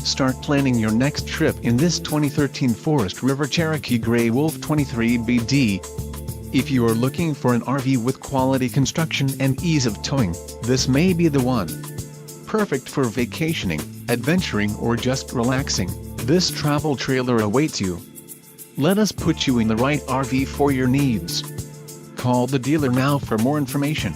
Start planning your next trip in this 2013 Forest River Cherokee Grey Wolf 23BD. If you are looking for an RV with quality construction and ease of towing, this may be the one. Perfect for vacationing, adventuring or just relaxing, this travel trailer awaits you. Let us put you in the right RV for your needs. Call the dealer now for more information.